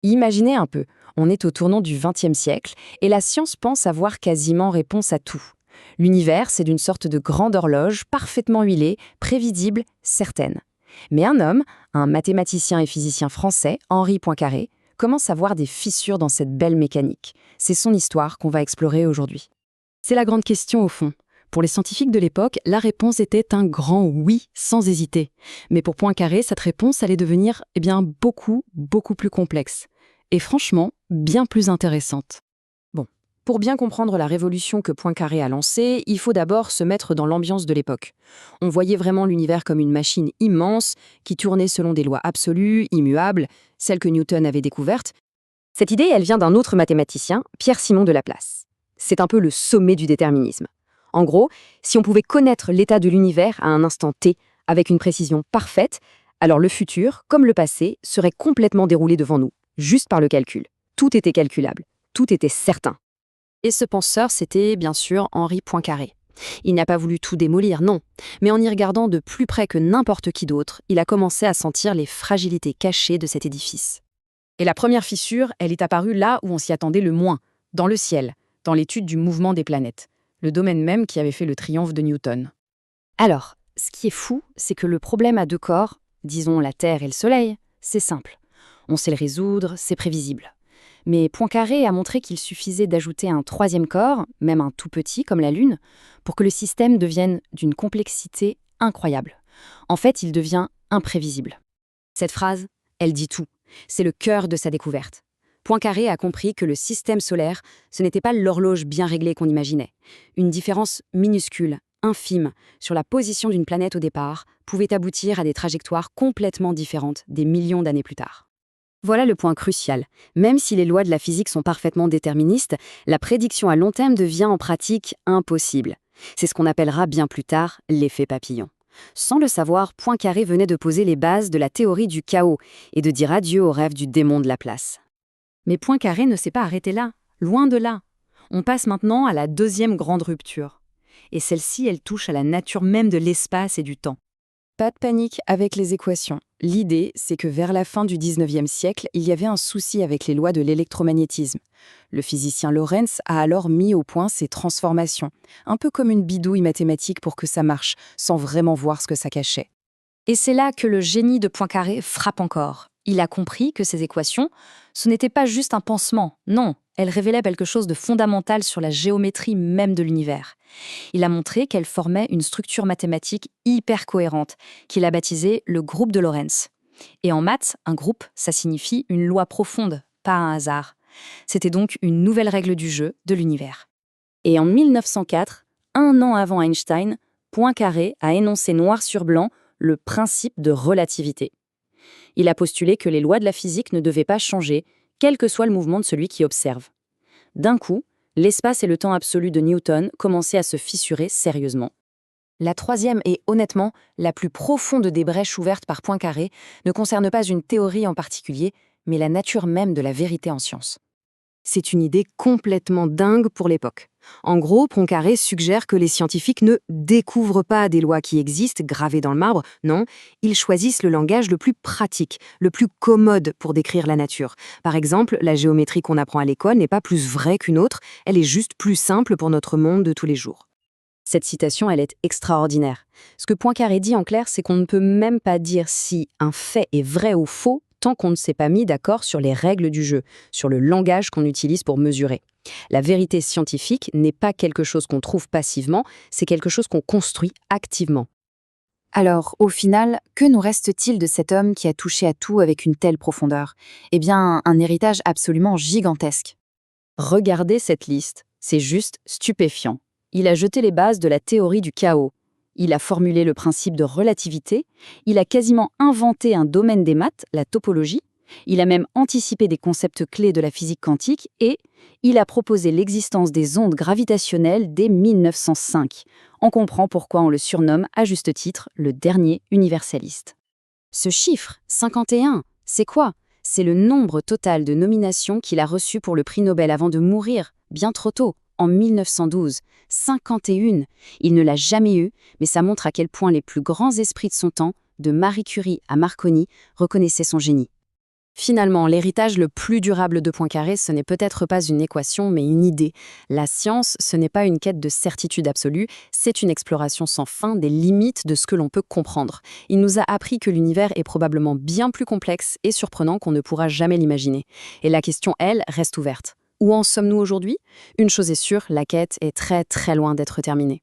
Imaginez un peu, on est au tournant du XXe siècle et la science pense avoir quasiment réponse à tout. L'univers, c'est d'une sorte de grande horloge, parfaitement huilée, prévisible, certaine. Mais un homme, un mathématicien et physicien français, Henri Poincaré, commence à voir des fissures dans cette belle mécanique. C'est son histoire qu'on va explorer aujourd'hui. C'est la grande question au fond. Pour les scientifiques de l'époque, la réponse était un grand oui, sans hésiter. Mais pour Poincaré, cette réponse allait devenir beaucoup plus complexe. Et franchement, bien plus intéressante. Bon, pour bien comprendre la révolution que Poincaré a lancée, il faut d'abord se mettre dans l'ambiance de l'époque. On voyait vraiment l'univers comme une machine immense qui tournait selon des lois absolues, immuables, celles que Newton avait découvertes. Cette idée, elle vient d'un autre mathématicien, Pierre-Simon de Laplace. C'est un peu le sommet du déterminisme. En gros, si on pouvait connaître l'état de l'univers à un instant T avec une précision parfaite, alors le futur, comme le passé, serait complètement déroulé devant nous, juste par le calcul. Tout était calculable, tout était certain. Et ce penseur, c'était bien sûr Henri Poincaré. Il n'a pas voulu tout démolir, non, mais en y regardant de plus près que n'importe qui d'autre, il a commencé à sentir les fragilités cachées de cet édifice. Et la première fissure, elle est apparue là où on s'y attendait le moins, dans le ciel, dans l'étude du mouvement des planètes, le domaine même qui avait fait le triomphe de Newton. Alors, ce qui est fou, c'est que le problème à deux corps, disons la Terre et le Soleil, c'est simple. On sait le résoudre, c'est prévisible. Mais Poincaré a montré qu'il suffisait d'ajouter un troisième corps, même un tout petit comme la Lune, pour que le système devienne d'une complexité incroyable. En fait, il devient imprévisible. Cette phrase, elle dit tout. C'est le cœur de sa découverte. Poincaré a compris que le système solaire, ce n'était pas l'horloge bien réglée qu'on imaginait. Une différence minuscule, infime, sur la position d'une planète au départ, pouvait aboutir à des trajectoires complètement différentes des millions d'années plus tard. Voilà le point crucial. Même si les lois de la physique sont parfaitement déterministes, la prédiction à long terme devient en pratique impossible. C'est ce qu'on appellera bien plus tard l'effet papillon. Sans le savoir, Poincaré venait de poser les bases de la théorie du chaos et de dire adieu au rêve du démon de Laplace. Mais Poincaré ne s'est pas arrêté là, loin de là. On passe maintenant à la deuxième grande rupture. Et celle-ci, elle touche à la nature même de l'espace et du temps. Pas de panique avec les équations. L'idée, c'est que vers la fin du XIXe siècle, il y avait un souci avec les lois de l'électromagnétisme. Le physicien Lorentz a alors mis au point ces transformations, un peu comme une bidouille mathématique pour que ça marche, sans vraiment voir ce que ça cachait. Et c'est là que le génie de Poincaré frappe encore. Il a compris que ces équations, ce n'était pas juste un pansement, non, elles révélaient quelque chose de fondamental sur la géométrie même de l'univers. Il a montré qu'elles formaient une structure mathématique hyper cohérente, qu'il a baptisée le groupe de Lorentz. Et en maths, un groupe, ça signifie une loi profonde, pas un hasard. C'était donc une nouvelle règle du jeu de l'univers. Et en 1904, un an avant Einstein, Poincaré a énoncé noir sur blanc le principe de relativité. Il a postulé que les lois de la physique ne devaient pas changer, quel que soit le mouvement de celui qui observe. D'un coup, l'espace et le temps absolu de Newton commençaient à se fissurer sérieusement. La troisième et honnêtement la plus profonde des brèches ouvertes par Poincaré ne concerne pas une théorie en particulier, mais la nature même de la vérité en science. C'est une idée complètement dingue pour l'époque. En gros, Poincaré suggère que les scientifiques ne découvrent pas des lois qui existent, gravées dans le marbre, non, ils choisissent le langage le plus pratique, le plus commode pour décrire la nature. Par exemple, la géométrie qu'on apprend à l'école n'est pas plus vraie qu'une autre, elle est juste plus simple pour notre monde de tous les jours. Cette citation, elle est extraordinaire. Ce que Poincaré dit en clair, c'est qu'on ne peut même pas dire si un fait est vrai ou faux tant qu'on ne s'est pas mis d'accord sur les règles du jeu, sur le langage qu'on utilise pour mesurer. La vérité scientifique n'est pas quelque chose qu'on trouve passivement, c'est quelque chose qu'on construit activement. Alors, au final, que nous reste-t-il de cet homme qui a touché à tout avec une telle profondeur ? Eh bien, un héritage absolument gigantesque. Regardez cette liste, c'est juste stupéfiant. Il a jeté les bases de la théorie du chaos. Il a formulé le principe de relativité, il a quasiment inventé un domaine des maths, la topologie, il a même anticipé des concepts clés de la physique quantique et il a proposé l'existence des ondes gravitationnelles dès 1905. On comprend pourquoi on le surnomme, à juste titre, le dernier universaliste. Ce chiffre, 51, c'est quoi ? C'est le nombre total de nominations qu'il a reçues pour le prix Nobel avant de mourir, bien trop tôt. En 1912, 51. Il ne l'a jamais eu, mais ça montre à quel point les plus grands esprits de son temps, de Marie Curie à Marconi, reconnaissaient son génie. Finalement, l'héritage le plus durable de Poincaré, ce n'est peut-être pas une équation, mais une idée. La science, ce n'est pas une quête de certitude absolue, c'est une exploration sans fin des limites de ce que l'on peut comprendre. Il nous a appris que l'univers est probablement bien plus complexe et surprenant qu'on ne pourra jamais l'imaginer. Et la question, elle, reste ouverte. Où en sommes-nous aujourd'hui? Une chose est sûre, la quête est très très loin d'être terminée.